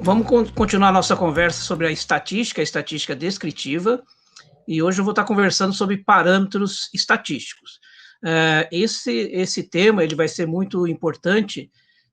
Vamos continuar a nossa conversa sobre a estatística descritiva, e hoje eu vou estar conversando sobre parâmetros estatísticos. Esse tema ele vai ser muito importante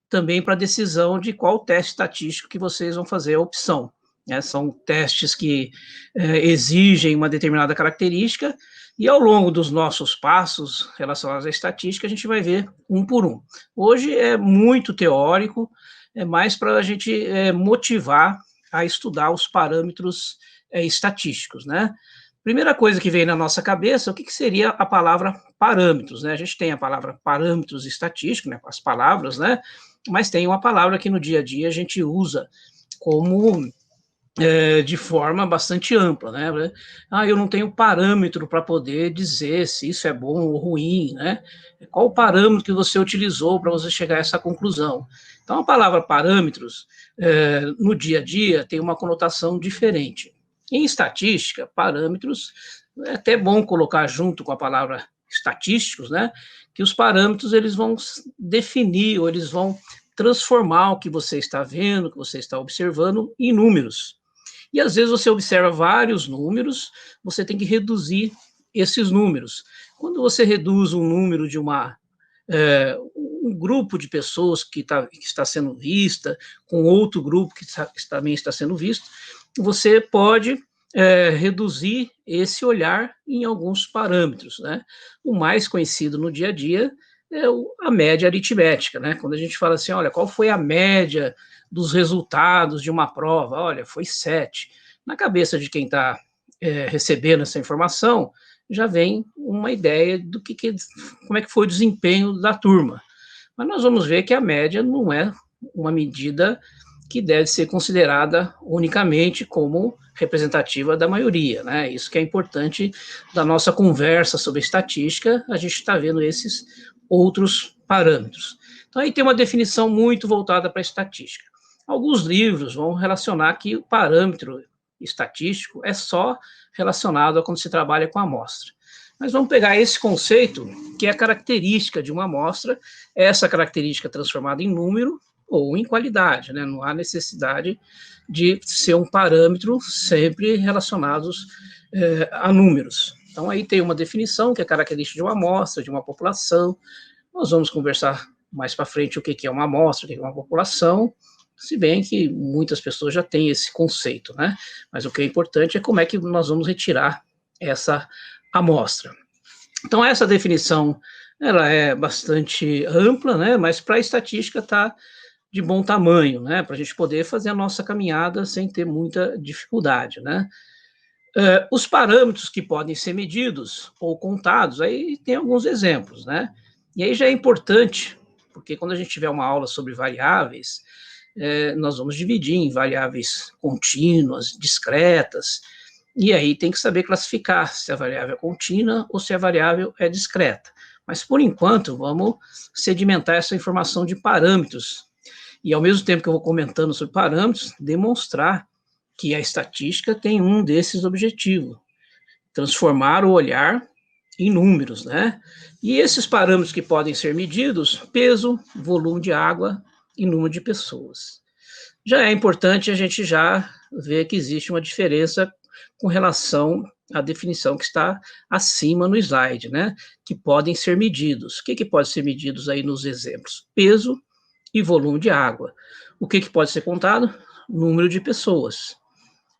também para a decisão de qual teste estatístico que vocês vão fazer a opção. São testes que exigem uma determinada característica, e ao longo dos nossos passos relacionados à estatística, a gente vai ver um por um. Hoje é muito teórico, é mais para a gente motivar a estudar os parâmetros estatísticos, né? Primeira coisa que vem na nossa cabeça, o que seria a palavra parâmetros, né? A gente tem a palavra parâmetros estatísticos, né, as palavras, né? Mas tem uma palavra que no dia a dia a gente usa como de forma bastante ampla, né? Eu não tenho parâmetro para poder dizer se isso é bom ou ruim, né? Qual o parâmetro que você utilizou para você chegar a essa conclusão? Então, a palavra parâmetros, no dia a dia, tem uma conotação diferente. Em estatística, parâmetros, é até bom colocar junto com a palavra estatísticos, né? Que os parâmetros, eles vão definir, ou eles vão transformar o que você está vendo, o que você está observando, em números. E às vezes você observa vários números, você tem que reduzir esses números. Quando você reduz um número de um grupo de pessoas que está sendo vista, com outro grupo que também está sendo visto, você pode reduzir esse olhar em alguns parâmetros, né? O mais conhecido no dia a dia é a média aritmética, né? Quando a gente fala assim, olha, qual foi a média dos resultados de uma prova? Olha, foi 7. Na cabeça de quem está recebendo essa informação, já vem uma ideia do como é que foi o desempenho da turma. Mas nós vamos ver que a média não é uma medida que deve ser considerada unicamente como representativa da maioria, né? Isso que é importante da nossa conversa sobre estatística, a gente está vendo esses outros parâmetros. Então, aí tem uma definição muito voltada para a estatística. Alguns livros vão relacionar que o parâmetro estatístico é só relacionado a quando se trabalha com a amostra. Mas vamos pegar esse conceito, que é a característica de uma amostra, essa característica transformada em número ou em qualidade, né? Não há necessidade de ser um parâmetro sempre relacionados a números. Então, aí tem uma definição, que é a característica de uma amostra, de uma população. Nós vamos conversar mais para frente o que é uma amostra, o que é uma população, se bem que muitas pessoas já têm esse conceito, né? Mas o que é importante é como é que nós vamos retirar essa amostra. Então, essa definição, ela é bastante ampla, né? Mas para a estatística está de bom tamanho, né? Para a gente poder fazer a nossa caminhada sem ter muita dificuldade, né? Os parâmetros que podem ser medidos ou contados, aí tem alguns exemplos, né? E aí já é importante, porque quando a gente tiver uma aula sobre variáveis, nós vamos dividir em variáveis contínuas, discretas, e aí tem que saber classificar se a variável é contínua ou se a variável é discreta. Mas, por enquanto, vamos sedimentar essa informação de parâmetros. E, ao mesmo tempo que eu vou comentando sobre parâmetros, demonstrar que a estatística tem um desses objetivos, transformar o olhar em números, né? E esses parâmetros que podem ser medidos, peso, volume de água e número de pessoas. Já é importante a gente já ver que existe uma diferença com relação à definição que está acima no slide, né? Que podem ser medidos. O que pode ser medidos aí nos exemplos? Peso e volume de água. O que pode ser contado? Número de pessoas.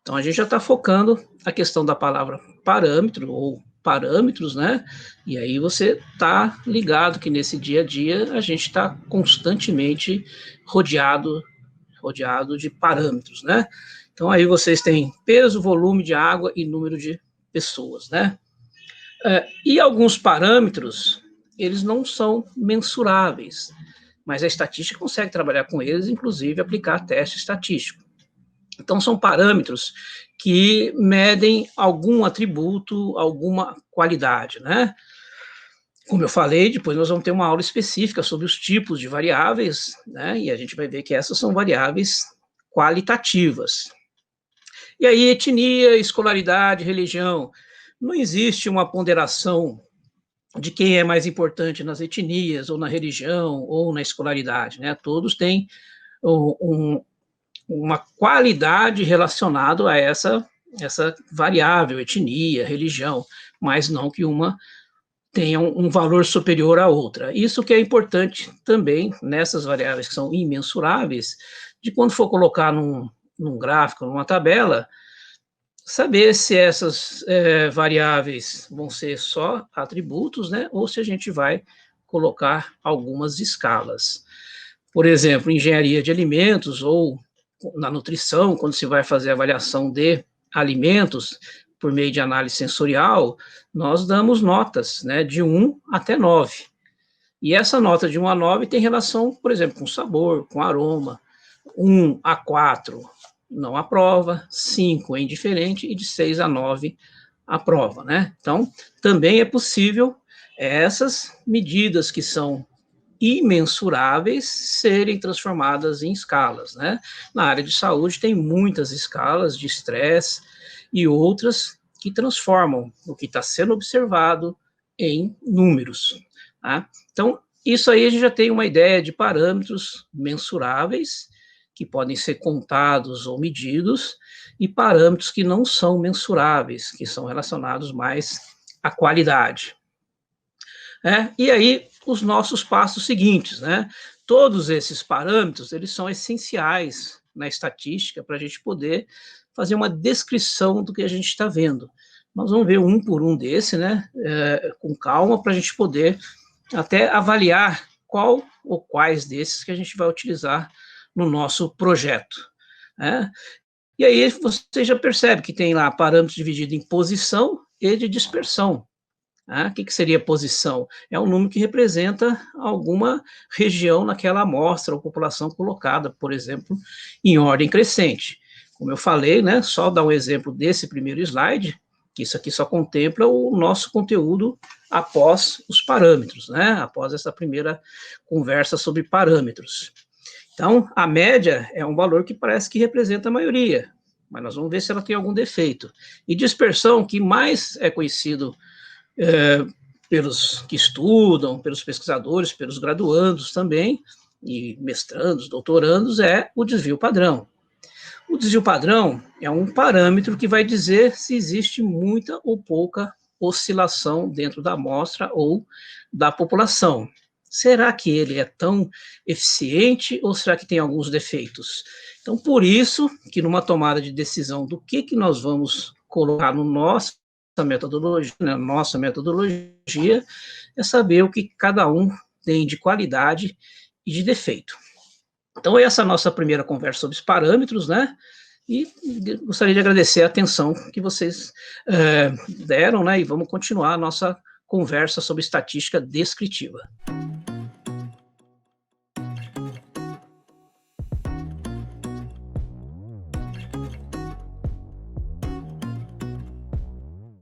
Então, a gente já está focando a questão da palavra parâmetro ou parâmetros, né? E aí você está ligado que nesse dia a dia a gente está constantemente rodeado de parâmetros, né? Então, aí vocês têm peso, volume de água e número de pessoas, né? E alguns parâmetros, eles não são mensuráveis, mas a estatística consegue trabalhar com eles, inclusive aplicar teste estatístico. Então, são parâmetros que medem algum atributo, alguma qualidade, né? Como eu falei, depois nós vamos ter uma aula específica sobre os tipos de variáveis, né? E a gente vai ver que essas são variáveis qualitativas. E aí, etnia, escolaridade, religião. Não existe uma ponderação de quem é mais importante nas etnias, ou na religião, ou na escolaridade, né? Todos têm um, uma qualidade relacionada a essa variável, etnia, religião, mas não que uma tenha um valor superior à outra. Isso que é importante também nessas variáveis que são imensuráveis, de quando for colocar num gráfico, numa tabela, saber se essas variáveis vão ser só atributos, né, ou se a gente vai colocar algumas escalas. Por exemplo, engenharia de alimentos ou na nutrição, quando se vai fazer a avaliação de alimentos por meio de análise sensorial, nós damos notas, né, de 1 até 9. E essa nota de 1 a 9 tem relação, por exemplo, com sabor, com aroma. 1 a 4 não aprova, 5 é indiferente e de 6 a 9 aprova, né? Então, também é possível essas medidas que são imensuráveis serem transformadas em escalas, né? Na área de saúde tem muitas escalas de estresse e outras que transformam o que está sendo observado em números, tá? Então, isso aí a gente já tem uma ideia de parâmetros mensuráveis que podem ser contados ou medidos e parâmetros que não são mensuráveis, que são relacionados mais à qualidade. E aí, os nossos passos seguintes, né? Todos esses parâmetros, eles são essenciais na estatística para a gente poder fazer uma descrição do que a gente está vendo. Nós vamos ver um por um desse, né? Com calma, para a gente poder até avaliar qual ou quais desses que a gente vai utilizar no nosso projeto, né? E aí você já percebe que tem lá parâmetros divididos em posição e de dispersão. O que seria posição? É um número que representa alguma região naquela amostra ou população colocada, por exemplo, em ordem crescente. Como eu falei, né, só dar um exemplo desse primeiro slide, que isso aqui só contempla o nosso conteúdo após os parâmetros, né, após essa primeira conversa sobre parâmetros. Então, a média é um valor que parece que representa a maioria, mas nós vamos ver se ela tem algum defeito. E dispersão, que mais é conhecido pelos que estudam, pelos pesquisadores, pelos graduandos também, e mestrandos, doutorandos, é o desvio padrão. O desvio padrão é um parâmetro que vai dizer se existe muita ou pouca oscilação dentro da amostra ou da população. Será que ele é tão eficiente ou será que tem alguns defeitos? Então, por isso que numa tomada de decisão do que nós vamos colocar no nossa metodologia, né, nossa metodologia, é saber o que cada um tem de qualidade e de defeito. Então, essa é a nossa primeira conversa sobre os parâmetros, né? E gostaria de agradecer a atenção que vocês deram, né? E vamos continuar a nossa conversa sobre estatística descritiva.